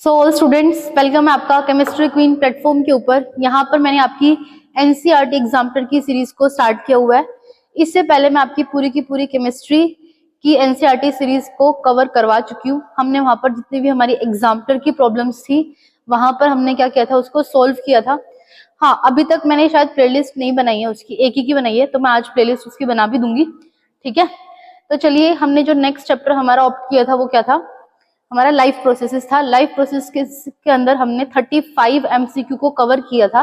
So students, welcome है आपका chemistry queen platform के ऊपर। यहाँ पर मैंने आपकी एनसीईआरटी एग्जाम्पलर की सीरीज को स्टार्ट किया हुआ है। इससे पहले मैं आपकी पूरी केमिस्ट्री की एनसीईआरटी सीरीज को कवर करवा चुकी हूँ। हमने वहां पर जितनी भी हमारी एग्जाम्पलर की प्रॉब्लम्स थी वहां पर हमने क्या किया था, उसको सोल्व किया था। हाँ, अभी तक मैंने शायद प्लेलिस्ट नहीं बनाई है उसकी, एक ही की बनाई है, तो मैं आज प्लेलिस्ट उसकी बना भी दूंगी। ठीक है, तो चलिए, हमने जो नेक्स्ट चैप्टर हमारा ऑप्ट किया था वो क्या था, हमारा लाइफ प्रोसेसेस था। लाइफ प्रोसेस के अंदर हमने 35 एमसीक्यू को कवर किया था।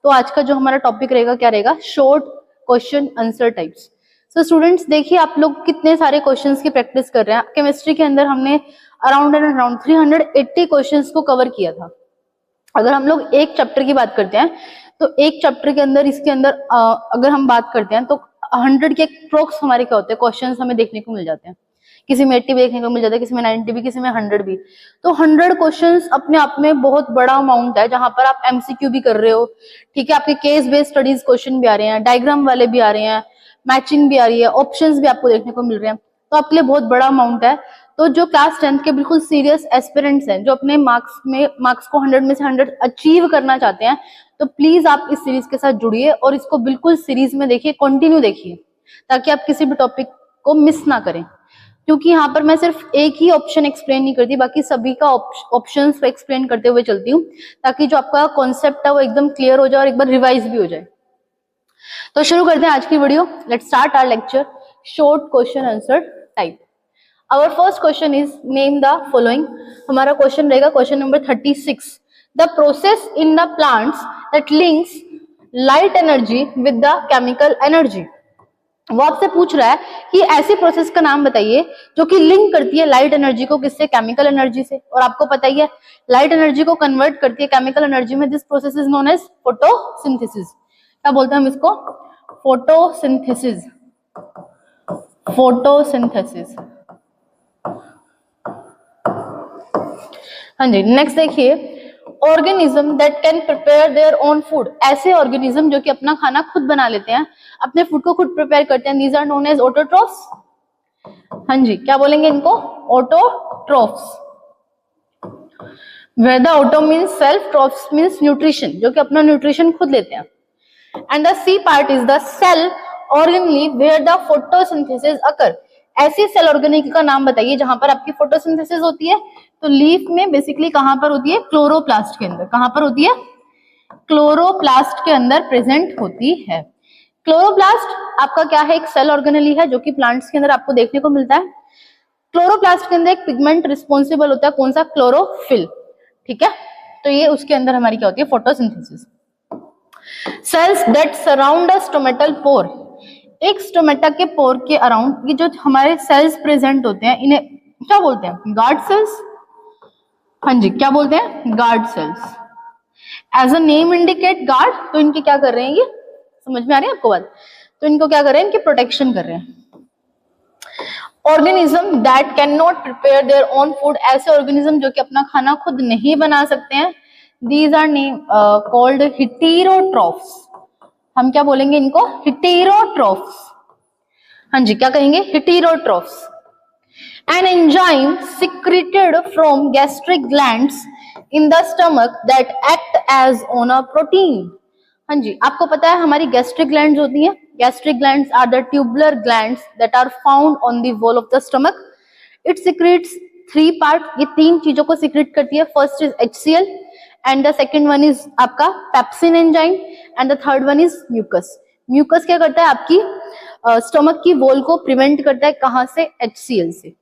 तो आज का जो हमारा टॉपिक रहेगा क्या रहेगा, short question answer types. So students, देखिए आप लोग कितने सारे क्वेश्चंस की प्रैक्टिस कर रहे हैं। केमिस्ट्री के अंदर हमने अराउंड 380 क्वेश्चंस को कवर किया था। अगर हम लोग एक चैप्टर की बात करते हैं तो एक चैप्टर के अंदर इसके अंदर अगर हम बात करते हैं तो 100 के अप्रोक्स हमारे क्या होते हैं, क्वेश्चंस हमें देखने को मिल जाते हैं। किसी में 80 भी देखने को मिल जाता है, किसी में 90 भी, किसी में 100 भी। तो 100 क्वेश्चंस अपने आप में बहुत बड़ा अमाउंट है, जहां पर आप एमसीक्यू भी कर रहे हो। ठीक है, आपके केस बेस्ड स्टडीज क्वेश्चन भी आ रहे हैं, डायग्राम वाले भी आ रहे हैं, मैचिंग भी आ रही है, ऑप्शंस भी आपको देखने को मिल रहे हैं। तो आपके लिए बहुत बड़ा अमाउंट है। तो जो क्लास 10th के बिल्कुल सीरियस एस्पिरेंट्स हैं, जो अपने मार्क्स को 100 में से 100 अचीव करना चाहते हैं, तो प्लीज आप इस सीरीज के साथ जुड़िए और इसको बिल्कुल सीरीज में देखिए, कंटिन्यू देखिए, ताकि आप किसी भी टॉपिक को मिस ना करें। क्योंकि यहाँ पर मैं सिर्फ एक ही ऑप्शन एक्सप्लेन नहीं करती, बाकी सभी का ऑप्शंस को एक्सप्लेन करते हुए चलती हूँ, ताकि जो आपका कॉन्सेप्ट है वो एकदम क्लियर हो जाए और एक बार रिवाइज भी हो जाए। तो शुरू करते हैं आज की video. Let's start our lecture, short question answer type. Our first question is name the following. हमारा क्वेश्चन रहेगा question number 36। The process in the plants that links light energy with the chemical energy. वो आपसे पूछ रहा है कि ऐसी process का नाम बताइए जो कि लिंक करती है लाइट एनर्जी को किससे, केमिकल एनर्जी से। और आपको पता ही है, लाइट एनर्जी को कन्वर्ट करती है केमिकल एनर्जी में। This process is known as photosynthesis. क्या बोलते हैं हम इसको, फोटोसिंथेसिस। फोटोसिंथेसिस, हाँ जी। नेक्स्ट देखिए, organism that can prepare their own food. ऐसे ऑर्गेनिज्म जो कि अपना खाना खुद बना लेते हैं, अपने फूड को खुद प्रिपेयर करते हैं, these are known as autotrophs. हाँ जी, क्या बोलेंगे इनको, autotrophs. Where the auto means self, trophs means nutrition, जो कि अपना न्यूट्रिशन खुद लेते हैं। And the C part is the cell organelle where the photosynthesis occur. ऐसी सेल ऑर्गेनिक का नाम बताइए जहां पर आपकी फोटोसिंथेसिस होती है। तो लीफ में बेसिकली कहां पर होती है, क्लोरोप्लास्ट के अंदर। कहां पर होती है, क्लोरोप्लास्ट के अंदर प्रेजेंट होती है। क्लोरोप्लास्ट आपका क्या है, एक सेल ऑर्गेनली है जो कि प्लांट्स के अंदर आपको देखने को मिलता है। क्लोरोप्लास्ट के अंदर एक पिगमेंट रिस्पॉन्सिबल होता है, कौन सा, क्लोरोफिल। ठीक है, तो ये उसके अंदर हमारी क्या होती है, photosynthesis. Cells that surround a stomatal pore. एक स्टोमेटा के पोर के अराउंड ये जो हमारे सेल्स प्रेजेंट होते हैं, इन्हें क्या बोलते हैं, गार्ड सेल्स। हाँ जी, क्या बोलते हैं, guard cells. As a name indicate guard, तो इनकी क्या कर रहे हैं, ये समझ में आ रही है आपको बात, तो इनको क्या कर रहे हैं, इनकी प्रोटेक्शन कर रहे हैं। Organism that can not prepare their own food. ऐसे ऑर्गेनिज्म जो कि अपना खाना खुद नहीं बना सकते हैं, these are name called heterotrophs. हम क्या बोलेंगे इनको, हेटेरोट्रॉफ्स। हाँ जी, क्या कहेंगे, heterotrophs. An enzyme secreted from gastric glands in the stomach that act as on a protein. हाँ जी, आपको पता है हमारी गैस्ट्रिक ग्लैंड्स होती हैं। Gastric glands are the tubular glands that are found on the wall of the stomach. It secretes 3 part, ये 3 चीजों को सिक्रेट करती है। First is HCl and the second one is आपका pepsin enzyme and the third one is mucus. Mucus क्या करता है, आपकी स्टमक की वॉल को प्रिवेंट करता है, कहां से, HCl से।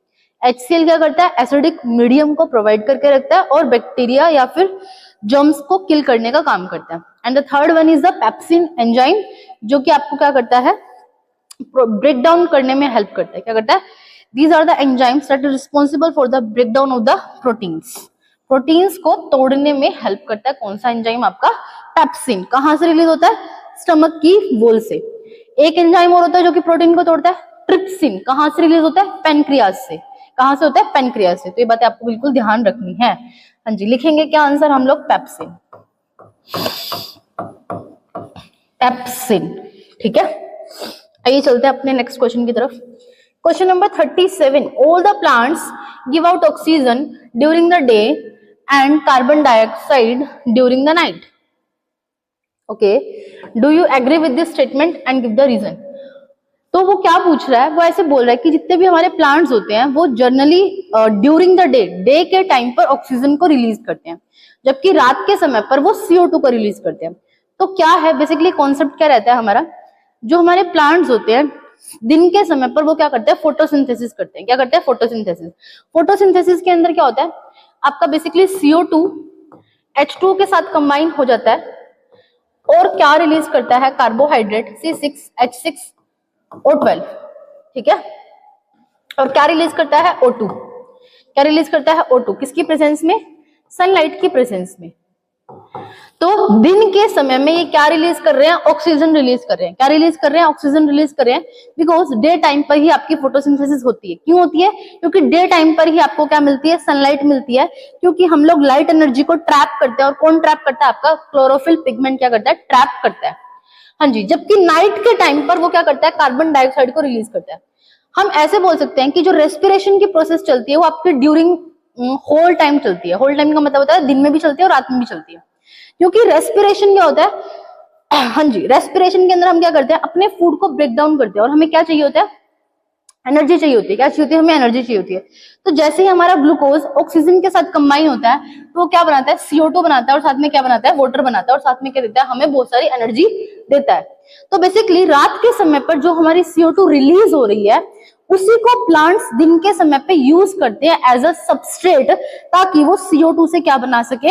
HCl क्या करता है, एसिडिक मीडियम को प्रोवाइड करके रखता है और बैक्टीरिया या फिर जर्म्स को किल करने का काम करता है। And the third one is the pepsin enzyme, जो कि आपको क्या करता है, ब्रेक डाउन करने में हेल्प करता है। क्या करता है, these are the enzymes that are responsible for the break down of the proteins. Proteins को तोड़ने में हेल्प करता है कौन सा एंजाइम, आपका पेप्सिन। कहां से रिलीज होता है, स्टमक की वॉल से। एक एंजाइम और होता है जो कि प्रोटीन को तोड़ता है, ट्रिप्सिन। कहां से रिलीज होता है, पेनक्रियास से। कहां से होता है, पेनक्रियास से। तो ये बातें आपको बिल्कुल ध्यान रखनी है। हाँ जी, लिखेंगे क्या आंसर हम लोग, पेप्सिन। पेप्सिन, ठीक है। आइए चलते हैं अपने नेक्स्ट क्वेश्चन की तरफ। Question number 37। All the plants give out oxygen during the day and carbon dioxide during the night. Okay, do you agree with this statement and give the reason? तो वो क्या पूछ रहा है, वो ऐसे बोल रहा है कि जितने भी हमारे प्लांट्स होते हैं वो जनरली ड्यूरिंग द डे के टाइम पर ऑक्सीजन को रिलीज करते हैं, जबकि रात के समय पर वो CO2 को रिलीज करते हैं। तो क्या है बेसिकली कॉन्सेप्ट क्या रहता है हमारा, जो हमारे प्लांट्स होते हैं दिन के समय पर वो क्या करते हैं, फोटोसिंथेसिस करते हैं। क्या करते हैं, फोटोसिंथेसिस। फोटोसिंथेसिस के अंदर क्या होता है, आपका बेसिकली CO2 H2 के साथ कंबाइन हो जाता है और क्या रिलीज करता है, कार्बोहाइड्रेट C6H6O12, ठीक है। और क्या रिलीज करता है, O2। क्या रिलीज करता है, O2, किसकी प्रेजेंस में, सनलाइट की प्रेजेंस में। तो दिन के समय में ये क्या रिलीज कर रहे हैं, ऑक्सीजन रिलीज कर रहे हैं। क्या रिलीज कर रहे हैं, ऑक्सीजन रिलीज कर रहे हैं, बिकॉज डे टाइम पर ही आपकी फोटोसिंथेसिस होती है। क्यों होती है, क्योंकि डे टाइम पर ही आपको क्या मिलती है, सनलाइट मिलती है, क्योंकि हम लोग लाइट एनर्जी को ट्रैप करते हैं। और कौन ट्रैप करता है, आपका क्लोरोफिल पिगमेंट क्या करता है, ट्रैप करता है। हाँ जी, जबकि नाइट के टाइम पर वो क्या करता है, कार्बन डाइऑक्साइड को रिलीज करता है। हम ऐसे बोल सकते हैं कि जो रेस्पिरेशन की प्रोसेस चलती है वो आपकी ड्यूरिंग होल टाइम चलती है। होल टाइम का मतलब होता है दिन में भी चलती है और रात में भी चलती है, क्योंकि रेस्पिरेशन क्या होता है, हाँ जी, रेस्पिरेशन के अंदर हम क्या करते हैं, अपने फूड को ब्रेक डाउन करते हैं और हमें क्या चाहिए होता है, एनर्जी चाहिए होती है। क्या चाहिए होती है, हमें एनर्जी चाहिए होती है। तो जैसे ही हमारा ग्लूकोज ऑक्सीजन के साथ कंबाइन होता है तो वो क्या बनाता है, CO2 बनाता है और साथ में क्या बनाता है, वाटर बनाता है और साथ में क्या देता है, हमें बहुत सारी एनर्जी देता है। तो बेसिकली रात के समय पर जो हमारी CO2 रिलीज हो रही है उसी को प्लांट्स दिन के समय पे यूज करते हैं एज अ सबस्ट्रेट, ताकि वो CO2 से क्या बना सके,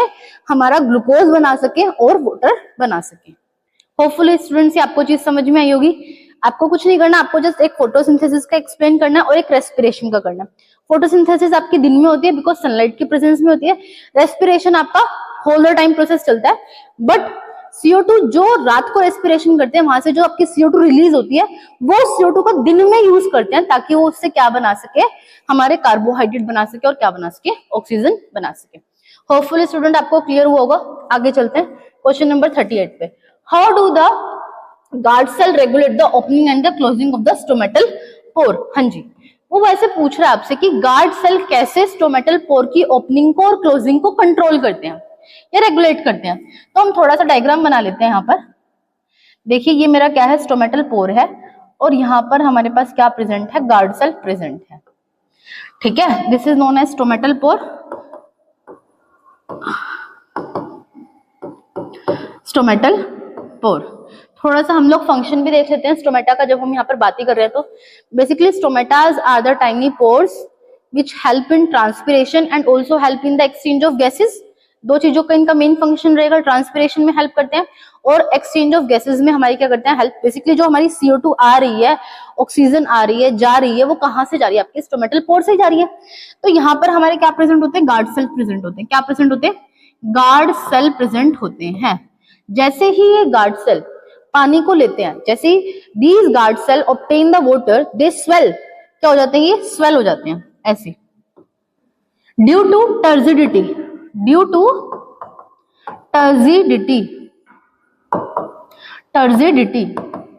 हमारा ग्लूकोज बना सके और वाटर बना सके। होपफुली स्टूडेंट्स आपको चीज समझ में आई होगी। आपको कुछ नहीं करना, आपको जस्ट एक फोटोसिंथेसिस का एक्सप्लेन करना है और एक रेस्पिरेशन का करना है। फोटोसिंथेसिस आपकी दिन में होती है बिकॉज सनलाइट की प्रेजेंस में होती है। रेस्पिरेशन आपका होल द टाइम प्रोसेस चलता है, बट CO2 जो रात को रेस्पिरेशन करते हैं वहां से जो आपकी CO2 रिलीज होती है वो CO2 को दिन में यूज करते हैं, ताकि वो उससे क्या बना सके, हमारे कार्बोहाइड्रेट बना सके और क्या बना सके, ऑक्सीजन बना सके। होपफुली स्टूडेंट आपको क्लियर हुआ होगा। आगे चलते हैं क्वेश्चन नंबर 38 पे। How do the guard cell regulate the opening and the closing of the stomatal pore. हाँ जी, वो वैसे पूछ रहा है आपसे कि गार्ड सेल कैसे स्टोमेटल पोर की ओपनिंग को और क्लोजिंग को कंट्रोल करते हैं या रेगुलेट करते हैं। तो हम थोड़ा सा डायग्राम बना लेते हैं। यहाँ पर देखिए, ये मेरा क्या है, स्टोमेटल पोर है और यहाँ पर हमारे पास क्या प्रेजेंट है, गार्ड सेल प्रेजेंट है, ठीक है। This is known as stomatal pore. Stomatal pore, थोड़ा सा हम लोग फंक्शन भी देख लेते हैं स्टोमेटा का, जब हम यहाँ पर बात ही कर रहे हैं। तो basically stomatas are the tiny pores which help in transpiration and also help in the exchange of gases. दो चीजों का इनका मेन फंक्शन रहेगा, ट्रांसपिरेशन में हेल्प करते हैं और एक्सचेंज ऑफ गैसेस में हमारी क्या करते हैं, हेल्प। बेसिकली जो हमारी CO2 आ रही है, ऑक्सीजन आ रही है, जा रही है, वो कहाँ से जा रही है, आपके स्टोमेटल पोर से ही जा रही है। तो यहाँ पर हमारे क्या प्रेजेंट होते हैं, गार्ड सेल प्रेजेंट होते हैं। क्या प्रेजेंट होते हैं, गार्ड सेल प्रेजेंट होते हैं। जैसे ही ये गार्ड सेल पानी को लेते हैं, जैसे ही these guard cell obtain the water, they swell. क्या हो जाते हैं, ये स्वेल हो जाते हैं ऐसे, due to turgidity. Due to turgidity. Turgidity,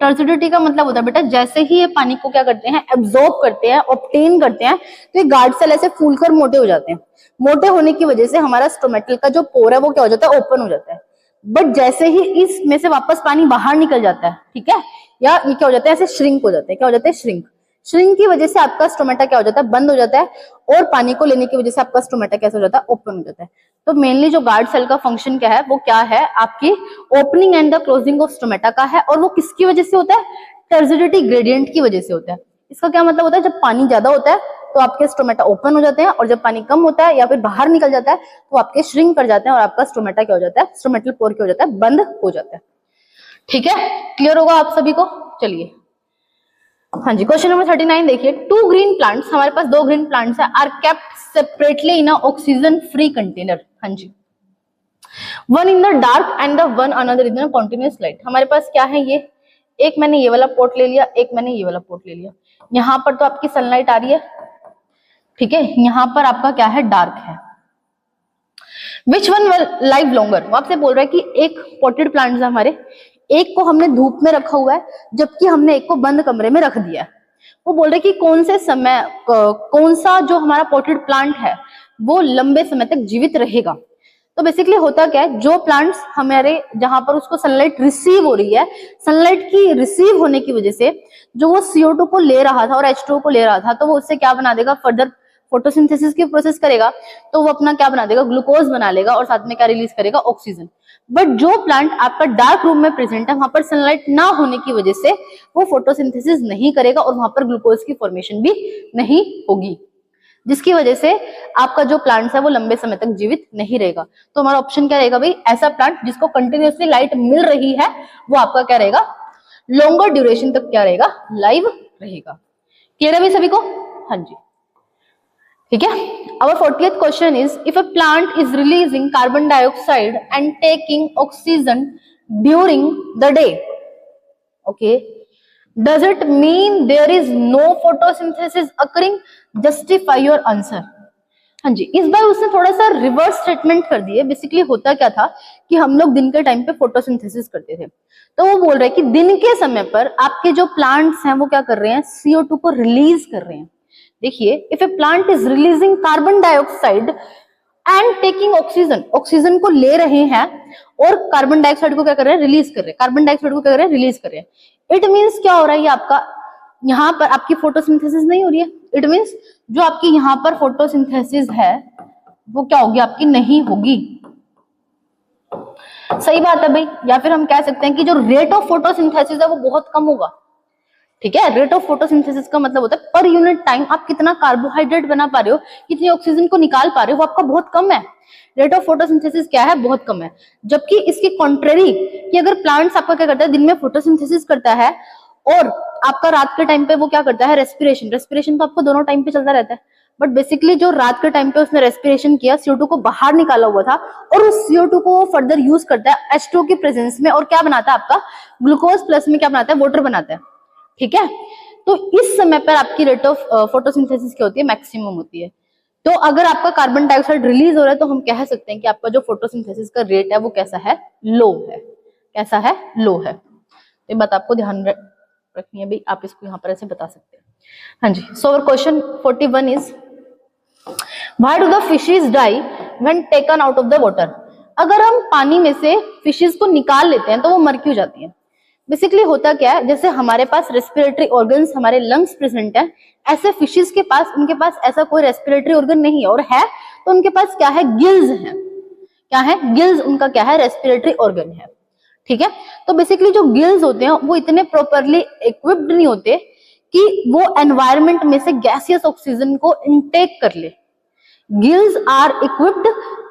turgidity का मतलब होता है बेटा, जैसे ही ये पानी को क्या करते हैं, एब्जॉर्ब करते हैं, ऑब्टेन करते हैं, तो ये गार्ड सेल ऐसे फूलकर मोटे हो जाते हैं। मोटे होने की वजह से हमारा स्टोमेटल का जो पोर है वो क्या हो जाता है, ओपन हो जाता है। बट जैसे ही इसमें से वापस पानी बाहर निकल जाता है, ठीक है, या ये क्या हो जाता है, ऐसे श्रिंक हो जाते हैं। क्या हो जाते हैं, श्रिंक। श्रिंक की वजह से आपका स्टोमेटा क्या हो जाता है, बंद हो जाता है, और पानी को लेने की वजह से आपका स्टोमेटा कैसे हो जाता है, ओपन हो जाता है। तो मेनली जो गार्ड सेल का फंक्शन क्या है, वो क्या है, आपकी opening and the closing of stomata का है। और वो किसकी वजह से होता है, टर्जिडिटी ग्रेडियंट की वजह से होता है। इसका क्या मतलब होता है, जब पानी ज्यादा होता है तो आपके स्टोमेटा ओपन हो जाते हैं, और जब पानी कम होता है या फिर बाहर निकल जाता है तो आपके श्रिंक कर जाते हैं और आपका स्टोमेटा क्या हो जाता है, स्टोमेटल पोर क्या हो जाता है, बंद हो जाता है। ठीक है, क्लियर होगा आप सभी को। चलिए हाँ जी, क्वेश्चन नंबर 39 देखिए। 2 ग्रीन प्लांट्स, हमारे पास 2 ग्रीन प्लांट्स है, are kept separately in a oxygen free container. हाँ जी, one in the dark and the one another in the continuous light. हमारे पास क्या है, ये एक मैंने ये वाला पोर्ट ले लिया, एक मैंने ये वाला पोर्ट ले लिया। यहाँ पर तो आपकी सनलाइट आ रही है, ठीक है, यहाँ पर आपका क्या है, डार्क है। Which one will live longer. वो आपसे बोल रहा है कि एक पॉटेड प्लांट्स है हमारे, एक को हमने धूप में रखा हुआ है जबकि हमने एक को बंद कमरे में रख दिया है। वो बोल रहे कि कौन से समय, कौन सा जो हमारा पॉटेड प्लांट है वो लंबे समय तक जीवित रहेगा। तो बेसिकली होता क्या है, जो प्लांट्स हमारे जहां पर उसको सनलाइट रिसीव हो रही है, सनलाइट की रिसीव होने की वजह से जो वो CO2 को ले रहा था और H2O को ले रहा था, तो वो उससे क्या बना देगा, फर्दर फोटोसिंथेसिस की प्रोसेस करेगा, तो वो अपना क्या बना देगा, ग्लूकोज बना लेगा और साथ में क्या रिलीज करेगा, ऑक्सीजन। बट जो प्लांट आपका डार्क रूम में प्रेजेंट है, वहां पर सनलाइट ना होने की वजह से वो फोटोसिंथेसिस नहीं करेगा और वहां पर ग्लूकोज की फॉर्मेशन भी नहीं होगी, जिसकी वजह से आपका जो प्लांट है वो लंबे समय तक जीवित नहीं रहेगा। तो हमारा ऑप्शन क्या रहेगा भाई, ऐसा प्लांट जिसको कंटिन्यूअसली लाइट मिल रही है वो आपका क्या रहेगा, लॉन्गर ड्यूरेशन तक क्या रहेगा, लाइव रहेगा। क्लियर है भाई सभी को? हाँ जी, ठीक है। Our 40th question is, if a plant is releasing carbon dioxide and taking oxygen during the day, okay, does it mean there is no photosynthesis occurring? Justify your answer. हाँ जी, इस बार उसने थोड़ा सा रिवर्स स्टेटमेंट कर दिए। Basically होता क्या था कि हम लोग दिन के टाइम पे फोटोसिंथेसिस करते थे, तो वो बोल रहे हैं कि दिन के समय पर आपके जो प्लांट्स हैं वो क्या कर रहे हैं, CO2 को रिलीज कर रहे हैं। देखिए, if A plant is releasing carbon dioxide and taking oxygen, oxygen को ले रहे हैं और कार्बन डाइऑक्साइड को क्या कर रहे हैं, रिलीज कर रहे हैं, कार्बन डाइऑक्साइड को क्या कर रहे हैं, रिलीज कर रहे हैं। इट मीन्स क्या हो रहा है, ये आपका यहाँ पर आपकी फोटोसिंथेसिस नहीं हो रही है। इट मीन्स जो आपकी यहाँ पर फोटोसिंथेसिस है वो क्या होगी, आपकी नहीं होगी। सही बात है भाई, या फिर हम कह सकते हैं कि जो रेट ऑफ फोटोसिंथेसिस है वो बहुत कम होगा। ठीक है, रेट ऑफ फोटोसिंथेसिस का मतलब होता है पर यूनिट टाइम आप कितना कार्बोहाइड्रेट बना पा रहे हो, कितनी ऑक्सीजन को निकाल पा रहे हो, वो आपका बहुत कम है। रेट ऑफ फोटोसिंथेसिस क्या है, बहुत कम है। जबकि इसके कॉन्ट्रेरी कि अगर प्लांट्स आपका क्या करता है, दिन में फोटोसिंथेसिस करता है और आपका रात के टाइम पे वो क्या करता है, रेस्पिरेशन। रेस्पिरेशन तो आपको दोनों टाइम पे चलता रहता है, बट बेसिकली जो रात के टाइम पे उसने रेस्पिरेशन किया, CO2 को बाहर निकाला हुआ था और उस CO2 को वो फर्दर यूज करता है H2O की प्रेजेंस में और क्या बनाता है, आपका ग्लूकोज प्लस में क्या बनाता है, वाटर बनाता है। ठीक है, तो इस समय पर आपकी रेट ऑफ फोटोसिंथेसिस क्या होती है, मैक्सिमम होती है। तो अगर आपका कार्बन डाइऑक्साइड रिलीज हो रहा है तो हम कह सकते हैं कि आपका जो फोटोसिंथेसिस का रेट है वो कैसा है, लो है। कैसा है, लो है। ये बात आपको ध्यान रखनी है भाई, आप इसको यहाँ पर ऐसे बता सकते हैं। हाँ जी, so our question 41 is, why do the fishes die when taken out of the water? अगर हम पानी में से फिशेस को निकाल लेते हैं तो वो मर क्यों जाती हैं? बेसिकली होता क्या है, जैसे हमारे पास रेस्पिरेटरी ऑर्गन्स, हमारे लंग्स प्रेजेंट है, ऐसे फिशेस के पास, उनके पास ऐसा कोई रेस्पिरेटरी ऑर्गन नहीं है, और है तो उनके पास क्या है, गिल्स है। क्या है, गिल्स उनका क्या है, रेस्पिरेटरी ऑर्गन है। ठीक है, तो बेसिकली जो गिल्स होते हैं वो इतने प्रॉपरली इक्विप्ड नहीं होते कि वो एनवायरमेंट में से गैसियस ऑक्सीजन को इनटेक कर ले। गिल्स आर इक्विप्ड,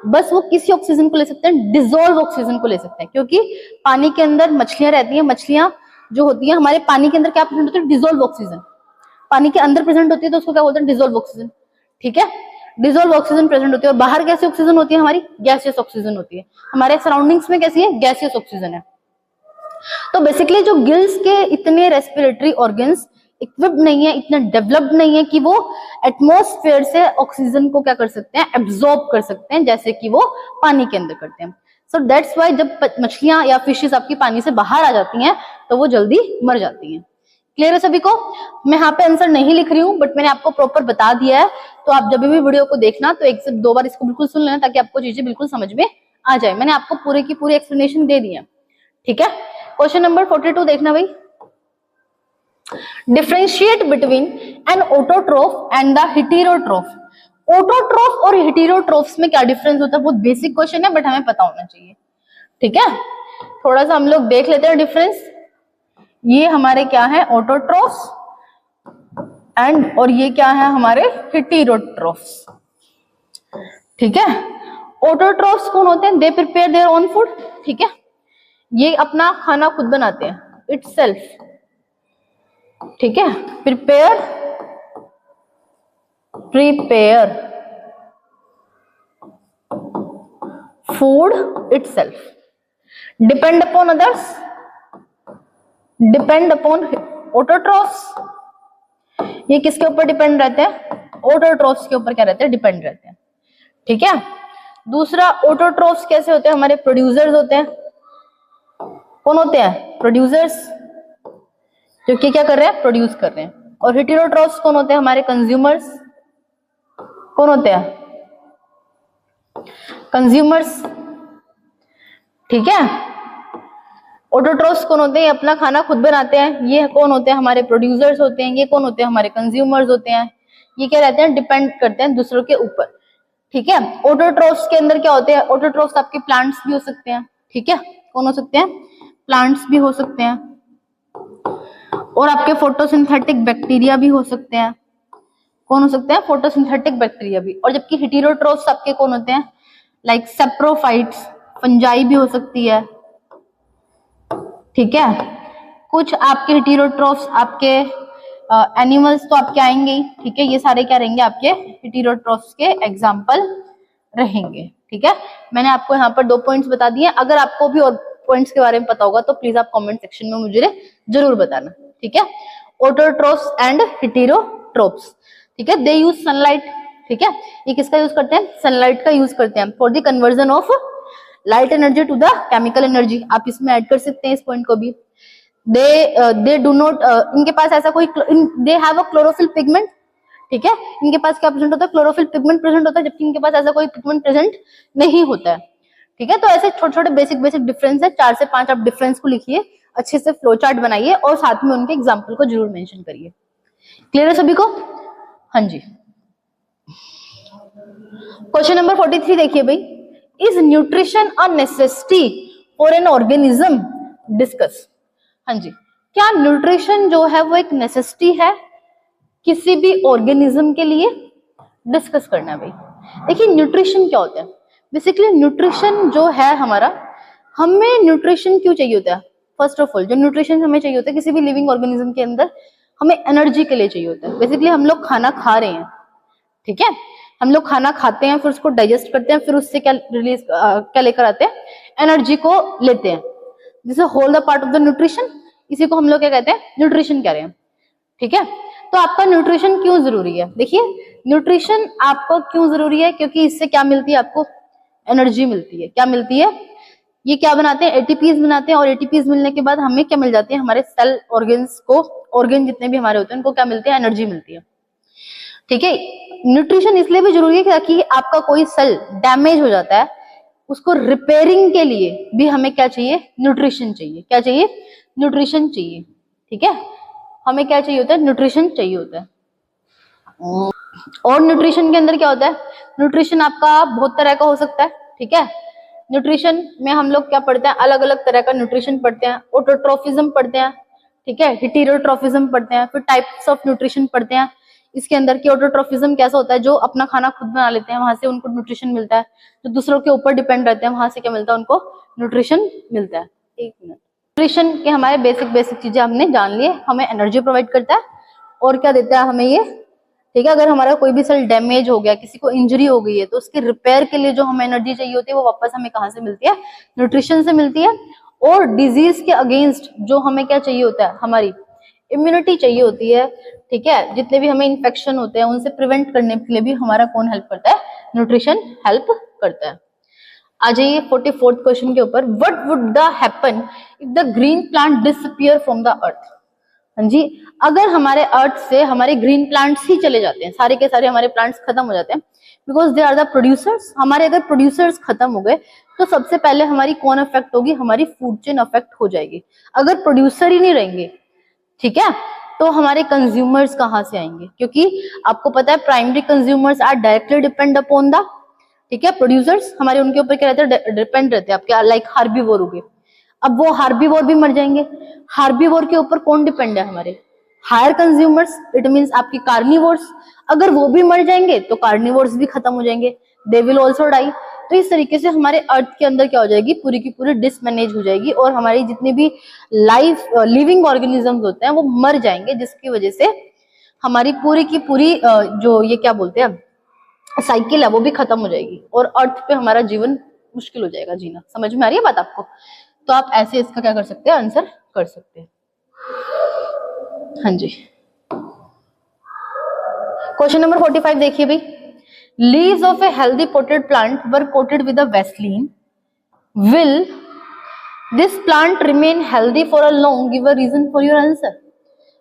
बस वो किसी ऑक्सीजन को ले सकते हैं, डिसॉल्व ऑक्सीजन को ले सकते हैं, क्योंकि पानी के अंदर मछलियां रहती हैं। मछलियां जो होती हैं हमारे पानी के अंदर क्या प्रेजेंट होती है, डिसॉल्व ऑक्सीजन। पानी के अंदर प्रेजेंट होती है तो उसको क्या बोलते हैं, डिसॉल्व ऑक्सीजन। ठीक है, डिसॉल्व ऑक्सीजन प्रेजेंट होती है। और बाहर कैसी ऑक्सीजन होती है, हमारी गैसियस ऑक्सीजन होती है। हमारे सराउंडिंग्स में कैसी है, गैसियस ऑक्सीजन है। तो बेसिकली जो गिल्स के इतने रेस्पिरेटरी ऑर्गन्स इक्विप्ड नहीं है, इतने डेवलप्ड नहीं है कि वो एटमॉस्फेयर से ऑक्सीजन को क्या कर सकते हैं, एब्जॉर्ब कर सकते हैं, जैसे कि वो पानी के अंदर करते हैं। सो दैट्स वाई जब मछलियां या फिशेस आपकी पानी से बाहर आ जाती हैं तो वो जल्दी मर जाती हैं। क्लियर है सभी को? मैं यहाँ पे आंसर नहीं लिख रही हूँ, बट मैंने आपको प्रॉपर बता दिया है। तो आप जब भी वीडियो को देखना तो एक से दो बार इसको बिल्कुल सुन लेना, ताकि आपको चीजें बिल्कुल समझ में आ जाए। मैंने आपको पूरे की पूरी एक्सप्लेनेशन दे दी है। ठीक है, क्वेश्चन नंबर 42 देखना भाई। Differentiate between an autotroph and the heterotroph. Autotroph और हेटेरोट्रोफ्स में क्या डिफरेंस होता है, बहुत बेसिक क्वेश्चन है, बट हमें पता होना चाहिए। ठीक है, थोड़ा सा हम लोग देख लेते हैं डिफरेंस। ये हमारे क्या है, ऑटोट्रोफ्स, एंड और ये क्या है, हमारे हेटेरोट्रोफ्स। ठीक है, ऑटोट्रोफ्स कौन होते हैं, they prepare their own food. ठीक है, ये अपना खाना खुद बनाते हैं, इटसेल्फ। ठीक है, prepare food itself, depend upon others, depend upon autotrophs. ये किसके ऊपर डिपेंड रहते हैं, ऑटोट्रोफ्स के ऊपर क्या रहते हैं, डिपेंड रहते हैं। ठीक है, दूसरा ऑटोट्रोफ्स कैसे होते हैं, हमारे प्रोड्यूसर्स होते हैं। कौन होते हैं, प्रोड्यूसर्स, जो कि क्या कर रहे हैं, प्रोड्यूस कर रहे हैं। और हेटेरोट्रोफ्स कौन होते हैं, हमारे कंज्यूमर्स। कौन होते हैं, कंज्यूमर्स, ठीक है। ऑटोट्रोफ्स कौन होते हैं? अपना खाना खुद बनाते हैं। ये कौन होते हैं? हमारे प्रोड्यूसर्स होते हैं। ये कौन होते हैं? हमारे कंज्यूमर्स होते हैं। ये क्या रहते हैं? डिपेंड करते हैं दूसरों के ऊपर, ठीक है। ऑटोट्रोफ्स के अंदर क्या होते हैं? ऑटोट्रोफ्स आपके प्लांट्स भी हो सकते हैं, ठीक है। कौन हो सकते हैं? प्लांट्स भी हो सकते हैं, और आपके फोटोसिंथेटिक बैक्टीरिया भी हो सकते हैं। कौन हो सकते हैं? फोटोसिंथेटिक बैक्टीरिया भी। और जबकि हेटेरोट्रोफ्स आपके कौन होते हैं? लाइक सेप्रोफाइट्स, फंजाई भी हो सकती है, ठीक है। कुछ आपके हेटेरोट्रोफ्स आपके एनिमल्स तो आपके आएंगे ही, ठीक है। ये सारे क्या रहेंगे? आपके हेटेरोट्रोफ्स के एग्जाम्पल रहेंगे, ठीक है। मैंने आपको यहाँ पर 2 पॉइंट्स बता दिए। अगर आपको भी और पॉइंट्स के बारे में पता होगा तो प्लीज आप कमेंट सेक्शन में मुझे जरूर बताना, ठीक है। ऑटोट्रोफ्स एंड हेटेरोट्रोफ्स, ठीक है। दे यूज सनलाइट, ठीक है। ये किसका यूज करते हैं? सनलाइट का यूज करते हैं for the conversion of light energy to the chemical energy. आप इसमें ऐड कर सकते हैं इस पॉइंट को भी। दे डू नॉट, इनके पास ऐसा कोई, they have a chlorophyll pigment, ठीक है। इनके पास क्या प्रेजेंट होता है? क्लोरोफिल पिगमेंट प्रेजेंट होता है, जबकि इनके पास ऐसा कोई पिगमेंट प्रेजेंट नहीं होता है, ठीक है। तो ऐसे छोटे छोटे बेसिक डिफरेंस है, 4 से 5 आप डिफरेंस को लिखिए, अच्छे से फ्लो चार्ट बनाइए और साथ में उनके एग्जाम्पल को जरूर मेंशन करिए। क्लियर है सभी को? हाँ जी। क्वेश्चन नंबर 43 देखिए भाई। Is nutrition a necessity for an organism? Discuss. हाँ जी, क्या न्यूट्रिशन जो है वो एक नेसेसिटी है किसी भी ऑर्गेनिज्म के लिए? डिस्कस करना है भाई। देखिए न्यूट्रिशन क्या होता है? बेसिकली न्यूट्रिशन जो है हमारा, हमें न्यूट्रिशन क्यों चाहिए होता है? फर्स्ट ऑफ ऑल जो न्यूट्रिशन हमें चाहिए होता है किसी भी लिविंग ऑर्गेनिज्म के अंदर, हमें एनर्जी के लिए चाहिए होता है। बेसिकली हम लोग खाना खा रहे हैं, ठीक है। हम लोग खाना खाते हैं, फिर उसको डाइजेस्ट करते हैं, फिर उससे क्या रिलीज क्या लेकर आते हैं? एनर्जी को लेते हैं। This is whole the part of the nutrition. इसी को हम लोग क्या कहते हैं? न्यूट्रिशन कह रहे हैं, ठीक है। तो आपका न्यूट्रिशन क्यों जरूरी है? देखिए न्यूट्रिशन आपको क्यों जरूरी है? क्योंकि इससे क्या मिलती है आपको? एनर्जी मिलती है। क्या मिलती है? ये क्या बनाते हैं? एटीपीज बनाते हैं, और एटीपीज मिलने के बाद हमें क्या मिल जाती है? हमारे सेल ऑर्गन्स को, ऑर्गन जितने भी हमारे होते हैं उनको क्या मिलती है? एनर्जी मिलती है, ठीक है। न्यूट्रिशन इसलिए भी जरूरी है ताकि आपका कोई सेल डैमेज हो जाता है, उसको रिपेयरिंग के लिए भी हमें क्या चाहिए? न्यूट्रिशन चाहिए। क्या चाहिए? न्यूट्रिशन चाहिए, ठीक है। हमें क्या चाहिए होता है? न्यूट्रिशन चाहिए होता है। और न्यूट्रिशन के अंदर क्या होता है? न्यूट्रिशन आपका बहुत तरह का हो सकता है, ठीक है। न्यूट्रिशन में हम लोग क्या पढ़ते हैं? अलग अलग तरह का न्यूट्रिशन पढ़ते हैं। ऑटोट्रोफिज्म पढ़ते हैं, ठीक है। हेटेरोट्रोफिज्म पढ़ते हैं, फिर टाइप्स ऑफ न्यूट्रिशन पढ़ते हैं। इसके अंदर की ऑटोट्रोफिज्म कैसा होता है? जो अपना खाना खुद बना लेते हैं, वहां से उनको न्यूट्रिशन मिलता है। जो दूसरों के ऊपर डिपेंड रहते हैं, वहां से क्या मिलता है? उनको न्यूट्रिशन मिलता है। एक मिनट। न्यूट्रिशन के हमारे बेसिक चीजें हमने जान लिए। हमें एनर्जी प्रोवाइड करता है, और क्या देता है हमें ये? ठीक है। अगर हमारा कोई भी सेल डैमेज हो गया, किसी को इंजरी हो गई है, तो उसके रिपेयर के लिए जो हमें एनर्जी चाहिए होती है वो वापस हमें कहाँ से मिलती है? न्यूट्रिशन से मिलती है। और डिजीज के अगेंस्ट जो हमें क्या चाहिए होता है? हमारी इम्यूनिटी चाहिए होती है, ठीक है। जितने भी हमें इन्फेक्शन होते हैं उनसे प्रिवेंट करने के लिए भी हमारा कौन हेल्प करता है? न्यूट्रिशन हेल्प करता है। आ जाइए 44th क्वेश्चन के ऊपर। What would the happen if the green plant disappear from the earth? हाँ जी, अगर हमारे अर्थ से हमारे ग्रीन प्लांट्स ही चले जाते हैं, सारे के सारे हमारे प्लांट्स खत्म हो जाते हैं, because they are the producers. हमारे अगर प्रोड्यूसर्स खत्म हो गए तो सबसे पहले हमारी कौन अफेक्ट होगी? हमारी फूड चेन अफेक्ट हो जाएगी। अगर प्रोड्यूसर ही नहीं रहेंगे, ठीक है, तो हमारे कंज्यूमर्स कहाँ से आएंगे? क्योंकि आपको पता है primary consumers are directly depend upon the, ठीक है, प्रोड्यूसर्स। हमारे उनके ऊपर क्या रहते हैं? डिपेंड रहते हैं। आपके लाइक हार्बीवोर हो गए, अब वो हार्बीवोर भी मर जाएंगे। हार्बीवोर के ऊपर कौन डिपेंड है? हमारे हायर कंज्यूमर्स, इट मींस आपकी कार्निवोर्स। अगर वो भी मर जाएंगे तो कार्निवोर्स भी खत्म हो जाएंगे, दे विल आल्सो डाई। तो इस तरीके से हमारे अर्थ के अंदर क्या हो जाएगी? पूरी की पूरी डिसमैनेज हो जाएगी, और हमारी जितनी भी लाइफ लिविंग ऑर्गेनिजम्स होते हैं वो मर जाएंगे, जिसकी वजह से हमारी पूरी की पूरी जो ये क्या बोलते हैं साइकिल है वो भी खत्म हो जाएगी, और अर्थ पे हमारा जीवन मुश्किल हो जाएगा जीना। समझ में आ रही है बात आपको? तो आप ऐसे इसका क्या कर सकते हैं? आंसर कर सकते हैं। हाँ जी, क्वेश्चन नंबर 45 देखिए भाई। Leaves of a healthy potted plant were coated with a Vaseline, will this plant remain healthy for a long? Give a reason for your answer.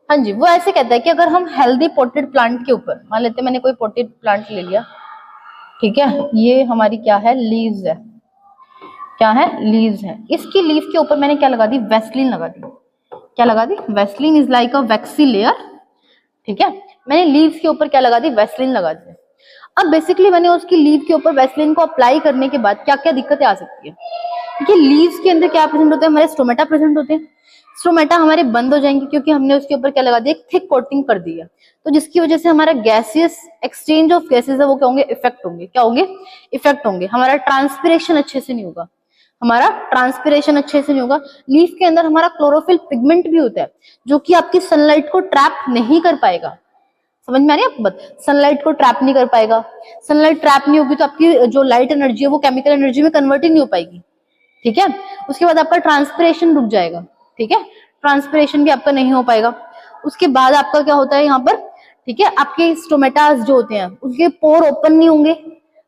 हाँ जी, वो ऐसे कहता है कि अगर हम हेल्दी पोटेड प्लांट के ऊपर, मान लेते हैं मैंने कोई पोटेड प्लांट ले लिया, ठीक है, ये हमारी क्या है, लीव्स है, क्या है, लीव्स है। इसकी लीव के ऊपर मैंने क्या लगा दी, वैसलीन लगा दी। क्या लगा दी, vaseline is like a waxy layer. ठीक है, मैंने लीव्स के ऊपर क्या लगा दी, वैसलीन लगा दी। अब बेसिकली मैंने उसकी लीव के ऊपर वैसलीन को अप्लाई करने के बाद क्या क्या दिक्कतें आ सकती है, क्योंकि लीव्स के अंदर क्या प्रेजेंट होते हैं, हमारे स्टोमेटा प्रेजेंट होते हैं। स्टोमेटा हमारे बंद हो जाएंगे क्योंकि हमने उसके ऊपर क्या लगा दिया, एक थिक कोटिंग कर दी है। तो जिसकी वजह से हमारा गैसियस एक्सचेंज ऑफ गैसेस है वो क्या होंगे, इफेक्ट होंगे। क्या होंगे, इफेक्ट होंगे। हमारा ट्रांसपिरेशन अच्छे से नहीं होगा, हमारा ट्रांसपिरेशन अच्छे से नहीं होगा। लीफ के अंदर हमारा क्लोरोफिल पिगमेंट भी होता है जो कि आपकी सनलाइट को ट्रैप नहीं कर पाएगा। समझ में आ रही है आपको बात, सनलाइट को ट्रैप नहीं कर पाएगा। सनलाइट ट्रैप नहीं होगी तो आपकी जो लाइट एनर्जी है वो केमिकल एनर्जी में कन्वर्ट ही नहीं हो पाएगी। ठीक है, उसके बाद आपका ट्रांसपिरेशन रुक जाएगा। ठीक है, ट्रांसपिरेशन भी आपका नहीं हो पाएगा। उसके बाद आपका क्या होता है यहाँ पर, ठीक है, आपके स्टोमेटास जो होते हैं उसके पोर ओपन नहीं होंगे,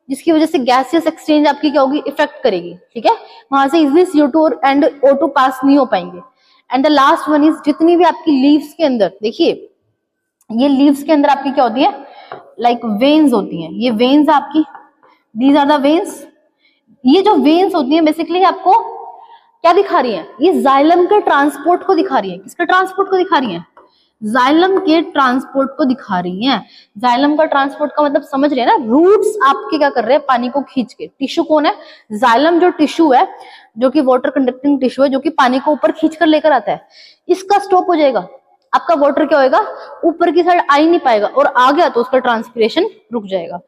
जिसकी वजह से गैसियस एक्सचेंज आपकी क्या होगी, इफेक्ट करेगी। ठीक है, वहां से इजिली CO2 एंड O2 पास नहीं हो पाएंगे। And the last one is, जितनी भी आपकी लीव्स के अंदर, देखिए ये लीव्स के अंदर आपकी क्या होती है, लाइक वेन्स होती हैं। ये वेन्स आपकी, दीज आर द वेन्स। ये जो वेन्स होती हैं बेसिकली आपको क्या दिखा रही है, ये जाइलम के ट्रांसपोर्ट को दिखा रही है। किसके ट्रांसपोर्ट को दिखा रही है, जाइलम के ट्रांसपोर्ट को दिखा रही है। जाइलम का ट्रांसपोर्ट का मतलब समझ रहे हैं ना, रूट्स आपके क्या कर रहे हैं, पानी को खींच के। टिश्यू कौन है, जाइलम जो टिश्यू है, जो कि वाटर कंडक्टिंग टिश्यू है, जो कि पानी को ऊपर खींच कर लेकर आता है। इसका स्टॉप हो जाएगा, आपका वाटर क्या होएगा, ऊपर की साइड आ ही नहीं पाएगा, और आ गया तो उसका ट्रांसपिरेशन रुक जाएगा।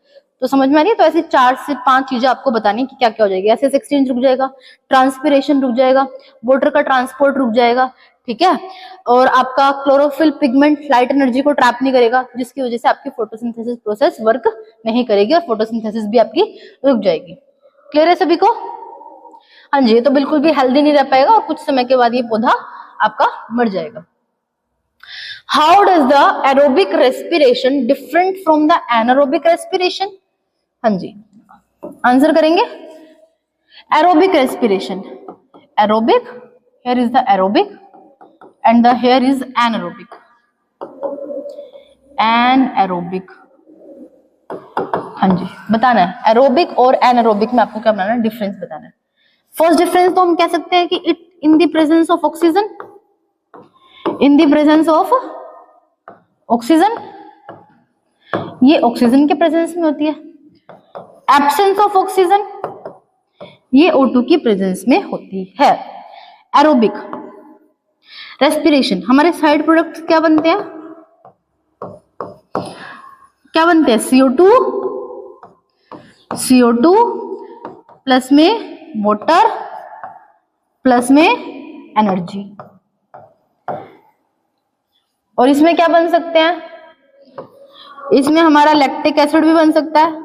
तो समझ में आ रही है, तो ऐसी 4 से 5 चीजें आपको बतानी कि क्या क्या हो जाएगी। गैसेस एक्सचेंज रुक जाएगा, ट्रांसपिरेशन रुक जाएगा, वाटर का ट्रांसपोर्ट रुक जाएगा। ठीक है, और आपका क्लोरोफिल पिगमेंट लाइट एनर्जी को ट्रैप नहीं करेगा, जिसकी वजह से आपकी फोटोसिंथेसिस प्रोसेस वर्क नहीं करेगी और फोटोसिंथेसिस भी आपकी रुक जाएगी। क्लियर है सभी को? हाँ जी, तो बिल्कुल भी हेल्दी नहीं रह पाएगा और कुछ समय के बाद ये पौधा आपका मर जाएगा। How does the aerobic respiration different from the anaerobic respiration? हाँ जी, आंसर करेंगे। Aerobic respiration, aerobic, here is the aerobic and the here is anaerobic. anaerobic, हाँ जी बताना है। एरोबिक और एनारोबिक में आपको क्या बनाना है, डिफरेंस बताना है। फर्स्ट डिफरेंस तो हम कह सकते हैं कि it in the presence of oxygen, in the presence of oxygen, ये ऑक्सीजन के प्रेजेंस में होती है। एब्सेंस ऑफ ऑक्सीजन, ये O2 की प्रेजेंस में होती है। एरोबिक रेस्पिरेशन, हमारे साइड प्रोडक्ट्स क्या बनते हैं, क्या बनते हैं, CO2 प्लस में वाटर प्लस में एनर्जी। और इसमें क्या बन सकते हैं, इसमें हमारा लैक्टिक एसिड भी बन सकता है।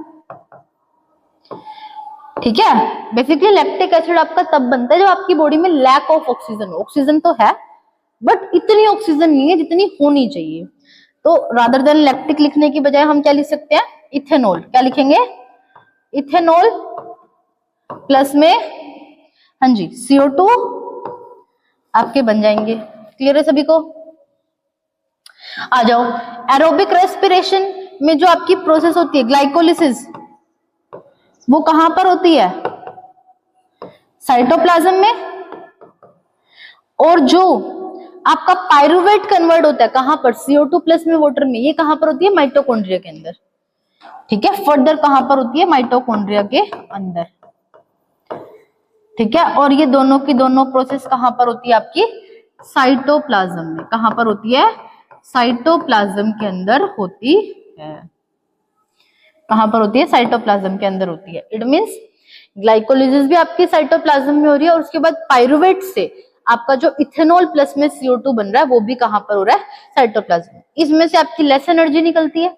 ठीक है, बेसिकली लैक्टिक एसिड आपका तब बनता है जब आपकी बॉडी में लैक ऑफ ऑक्सीजन हो। ऑक्सीजन तो है बट इतनी ऑक्सीजन नहीं है जितनी होनी चाहिए। तो रादर देन लैक्टिक लिखने की बजाय हम क्या लिख सकते हैं, इथेनॉल। क्या लिखेंगे, इथेनॉल प्लस में हाँ जी CO2 आपके बन जाएंगे। क्लियर है सभी को? आ जाओ, एरोबिक रेस्पिरेशन में जो आपकी प्रोसेस होती है ग्लाइकोलिसिस, वो कहां पर होती है, साइटोप्लाज्म में। और जो आपका पायरुवेट कन्वर्ट होता है कहां पर, CO2 प्लस में वाटर में, ये कहां पर होती है, माइटोकॉन्ड्रिया के अंदर। ठीक है, फर्दर कहां पर होती है, माइटोकॉन्ड्रिया के अंदर। ठीक है, और ये दोनों की दोनों प्रोसेस कहां पर होती है, आपकी साइटोप्लाज्म में। कहां पर होती है, साइटोप्लाज्म के अंदर होती है। कहां पर होती है, साइटोप्लाज्म के अंदर होती है। इट मींस ग्लाइकोलिसिस भी आपकी साइटोप्लाज्म में हो रही है, और उसके बाद पायरुवेट से आपका जो इथेनॉल प्लस में CO2 बन रहा है वो भी कहां पर हो रहा है, साइटोप्लाज्म में। इसमें से आपकी लेस एनर्जी निकलती है।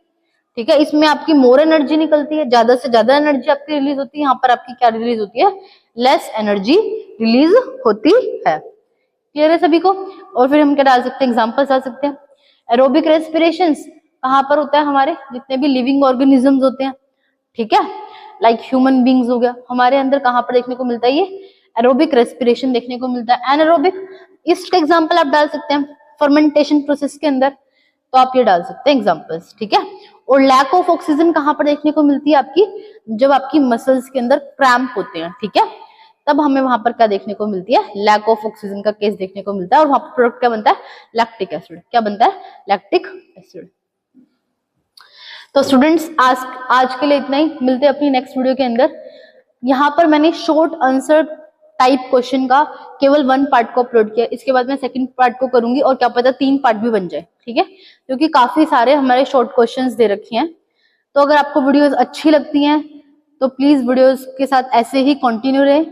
ठीक है, इसमें आपकी मोर एनर्जी निकलती है, ज्यादा से ज्यादा एनर्जी आपकी रिलीज होती है। यहाँ पर आपकी क्या रिलीज होती है, लेस एनर्जी रिलीज होती है। क्लियर है सभी को? और फिर हम क्या डाल सकते हैं, एग्जांपल्स डाल सकते हैं। एरोबिक रेस्पिरेशंस कहां पर होता है, हमारे जितने भी लिविंग ऑर्गेनिजम्स होते हैं, ठीक है, लाइक ह्यूमन बींग्स हो गया, हमारे अंदर कहां पर देखने को मिलता है, ये एरोबिक रेस्पिरेशन देखने को मिलता है। एनारोबिक, इसका एग्जांपल आप डाल सकते हैं फर्मेंटेशन प्रोसेस के अंदर, तो आप ये डाल सकते हैं एग्जांपल्स। ठीक है, और लैक ऑफ ऑक्सीजन कहाँ पर देखने को मिलती है आपकी, जब आपकी मसल्स के अंदर क्रैम्प होते हैं, ठीक है, तब हमें वहां पर क्या देखने को मिलती है, लैक ऑफ ऑक्सीजन का केस देखने को मिलता है। और वहां पर प्रोडक्ट क्या बनता है, लैक्टिक एसिड। क्या बनता है, लैक्टिक एसिड। तो स्टूडेंट्स आज के लिए इतना ही, मिलते हैं अपनी नेक्स्ट वीडियो के अंदर। यहाँ पर मैंने शॉर्ट आंसर टाइप क्वेश्चन का केवल 1 पार्ट को अपलोड किया, इसके बाद मैं सेकंड पार्ट को करूंगी और क्या पता 3 पार्ट भी बन जाए, ठीक है, क्योंकि काफी सारे हमारे शॉर्ट क्वेश्चंस दे रखे हैं। तो अगर आपको वीडियोस अच्छी लगती हैं तो प्लीज वीडियोस के साथ ऐसे ही कंटिन्यू रहें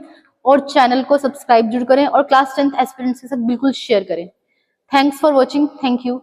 और चैनल को सब्सक्राइब जरूर करें और क्लास 10th एस्पिरेंट्स के साथ बिल्कुल शेयर करें। Thanks for watching, thank you.